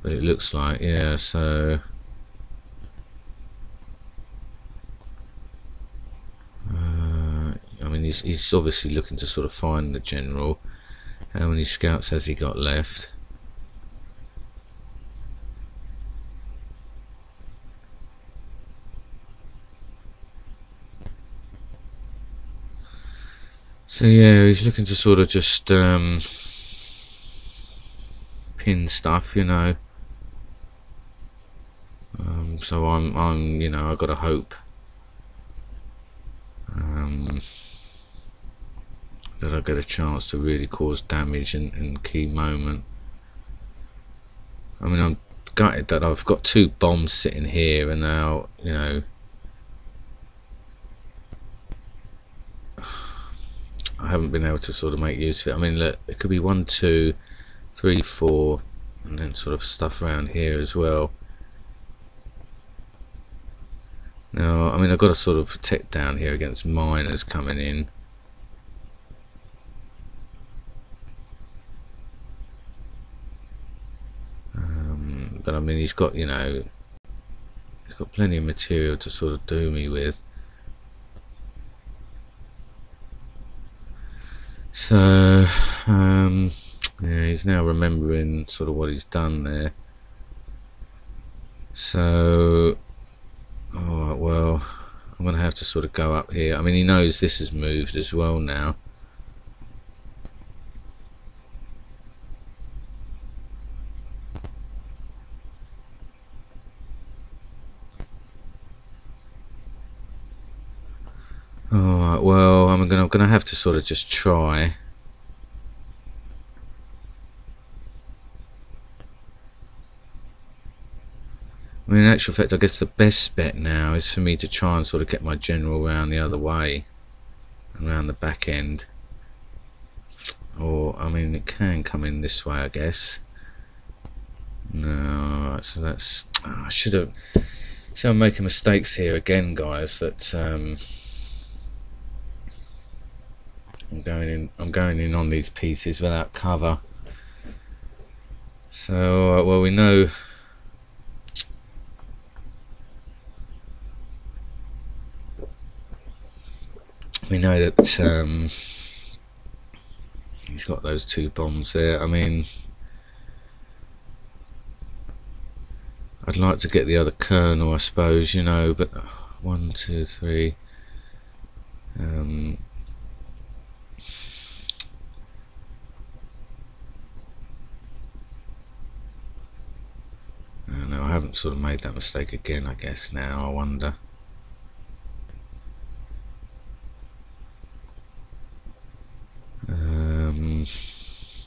but it looks like, yeah, so I mean, he's obviously looking to sort of find the general. How many scouts has he got left? So yeah, he's looking to sort of just pin stuff, you know. So I'm, you know, I've got to hope that I get a chance to really cause damage in key moment. I mean, I'm gutted that I've got two bombs sitting here, and now, you know, I haven't been able to sort of make use of it. I mean, look, it could be 1, 2, 3, 4, and then sort of stuff around here as well. Now, I mean, I've got to sort of protect down here against miners coming in. But I mean, he's got, you know, he's got plenty of material to sort of do me with. So, yeah, he's now remembering sort of what he's done there. So, alright, well, I'm going to have to sort of go up here. I mean, he knows this has moved as well now. Alright, well, I'm gonna have to sort of just try. I mean, in actual fact, I guess the best bet now is for me to try and sort of get my general around the other way, around the back end. Or, I mean, it can come in this way, I guess. No, so that's... Oh, I should have... See, I'm making mistakes here again, guys, that... I'm going in on these pieces without cover. So, well, we know that he's got those 2 bombs there. I mean, I'd like to get the other kernel, I suppose, you know, but 1, 2, 3. No, I haven't sort of made that mistake again, I guess, now, I wonder.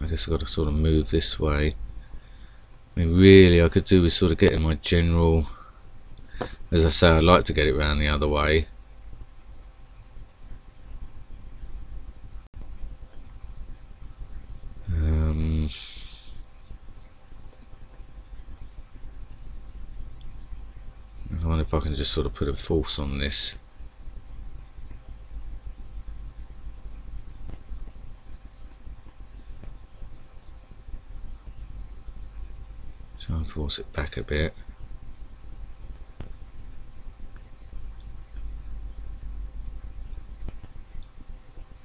I guess I've got to sort of move this way. I mean, really, I could do with sort of getting my general... As I say, I'd like to get it round the other way. I wonder if I can just sort of put a force on this. Try and force it back a bit.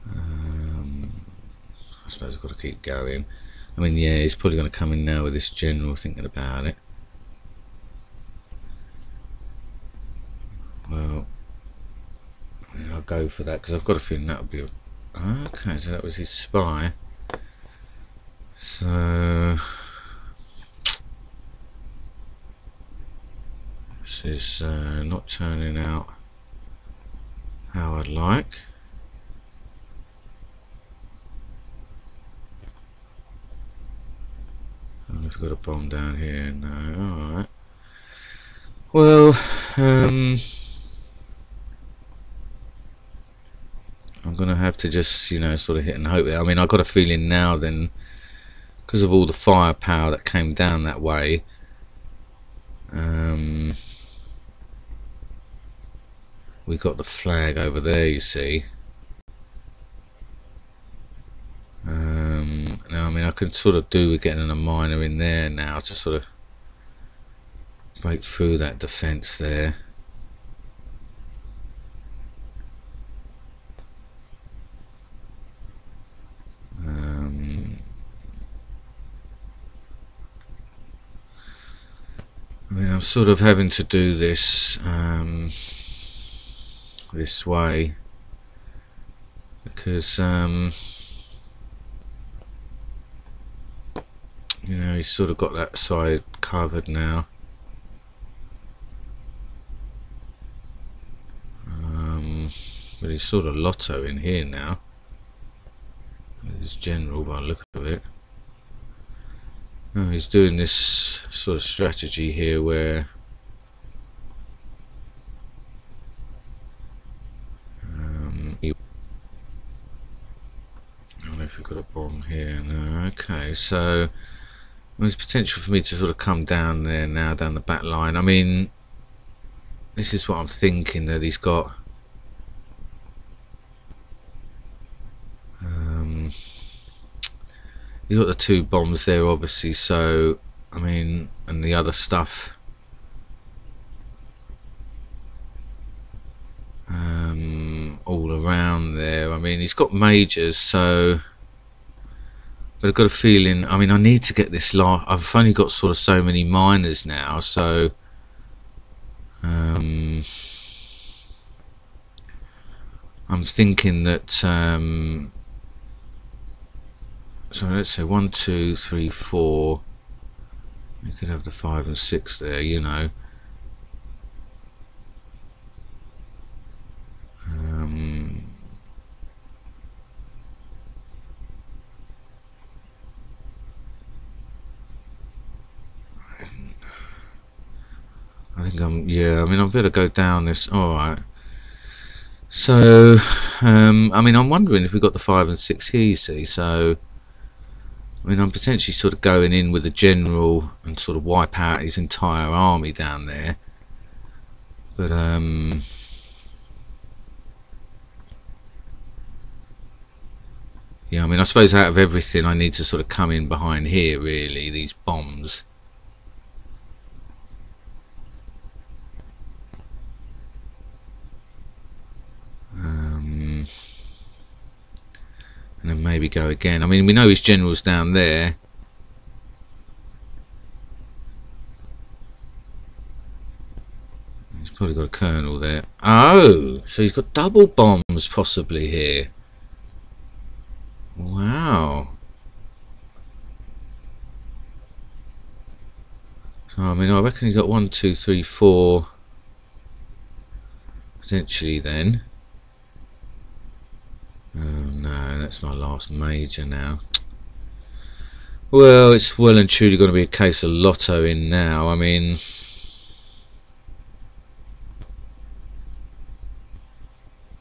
I suppose I've got to keep going. I mean, yeah, he's probably going to come in now with this general, thinking about it. Well, I mean, I'll go for that because I've got a feeling that would be okay, so that was his spy. So this is not turning out how I'd like. And we've got a bomb down here now. Alright. Well, I'm gonna have to just, you know, sort of hit and hope there. I mean, I've got a feeling now then, because of all the firepower that came down that way, we got the flag over there, you see. Now, I mean, I could sort of do with getting a miner in there now to sort of break through that defence there. I mean, I'm sort of having to do this this way because you know, he's sort of got that side covered now. But he's sort of lotto in here now with his general by the look of it. Oh, he's doing this sort of strategy here where I don't know if we've got a bomb here. No, okay, so there's potential for me to sort of come down there now, down the back line. I mean, This is what I'm thinking that he's got. He's got the 2 bombs there, obviously. So I mean, and the other stuff. All around there. I mean, he's got majors, so. But I've got a feeling. I mean, I need to get this last. I've only got sort of so many minors now, so. I'm thinking that. So let's say 1, 2, 3, 4. You could have the 5 and 6 there, you know. I think yeah, I mean, I'm better go down this. Alright. So, I mean, I'm wondering if we've got the 5 and 6 here, you see. So, I mean, I'm potentially sort of going in with the general and sort of wipe out his entire army down there. But, yeah, I mean, I suppose out of everything, I need to sort of come in behind here, really, these bombs. And then maybe go again. I mean, we know his general's down there. He's probably got a colonel there. Oh, so he's got double bombs possibly here. Wow. So, I mean, I reckon he got 1, 2, 3, 4. Potentially then. Oh no, that's my last major now. Well, it's well and truly going to be a case of lottoing now. I mean,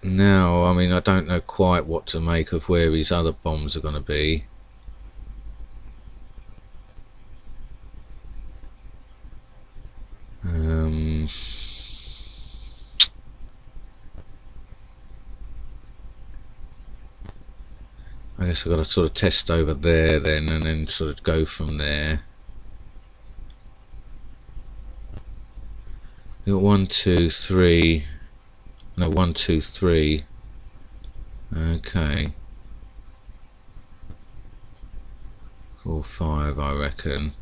now, I mean, I don't know quite what to make of where his other bombs are going to be. I guess I've got to sort of test over there then, and then sort of go from there. You got 1, 2, 3. No, 1, 2, 3. Okay. 4, 5, I reckon.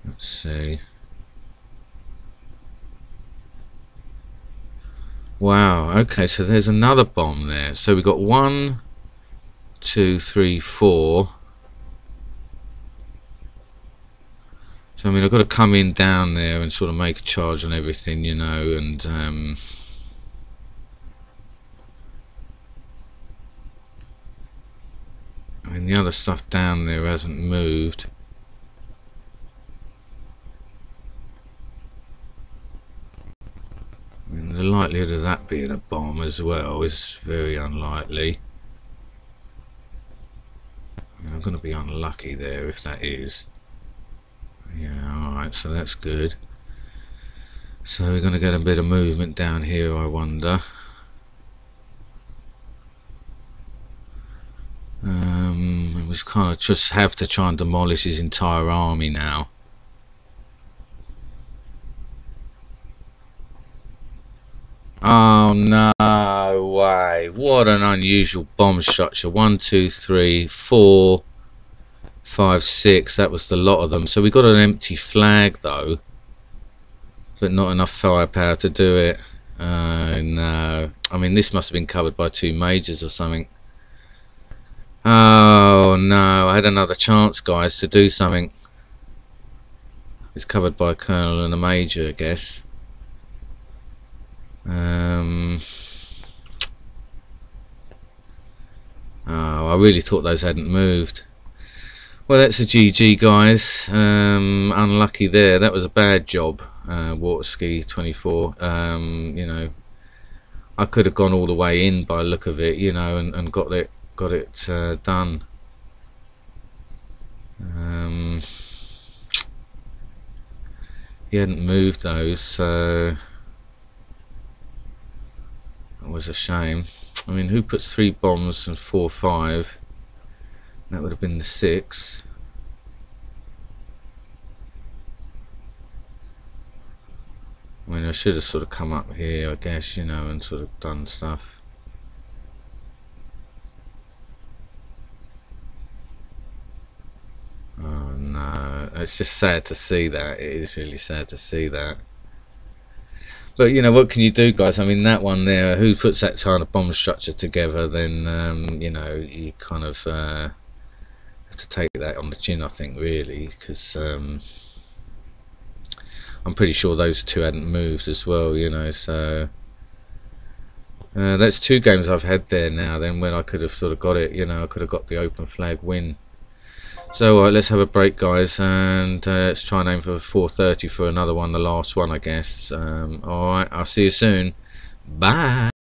Let's see. Wow, okay, so there's another bomb there. So we've got 1, 2, 3, 4. So I mean, I've got to come in down there and sort of make a charge on everything, you know, and I mean, the other stuff down there hasn't moved. I mean, the likelihood of that being a bomb as well is very unlikely. I mean, I'm going to be unlucky there if that is. Yeah, alright, so that's good. So we're going to get a bit of movement down here, I wonder. We kind of just have to try and demolish his entire army now. Oh no way, what an unusual bomb structure. 1, 2, 3, 4, 5, 6, that was the lot of them. So we got an empty flag though, but not enough firepower to do it. No, I mean, this must have been covered by 2 majors or something. Oh no, I had another chance, guys, to do something. It's covered by a colonel and a major, I guess. Oh, I really thought those hadn't moved. Well, that's a GG, guys. Unlucky there. That was a bad job, Waterski 24. You know, I could have gone all the way in by the look of it, you know, and got it done. he hadn't moved those, so that was a shame. I mean, who puts 3 bombs and 4, 5? That would have been the 6. I mean, I should have sort of come up here, I guess, you know, and sort of done stuff. Oh no, it's just sad to see that. It is really sad to see that. But you know, what can you do, guys? I mean, that one there, who puts that kind of bomb structure together, then you know, you kind of have to take that on the chin, I think, really, because I'm pretty sure those 2 hadn't moved as well, you know. So that's 2 games I've had there now then, when I could have sort of got it, you know, I could have got the open flag win. So let's have a break, guys, and let's try and aim for 4:30 for another one, the last one, I guess. Alright, I'll see you soon. Bye.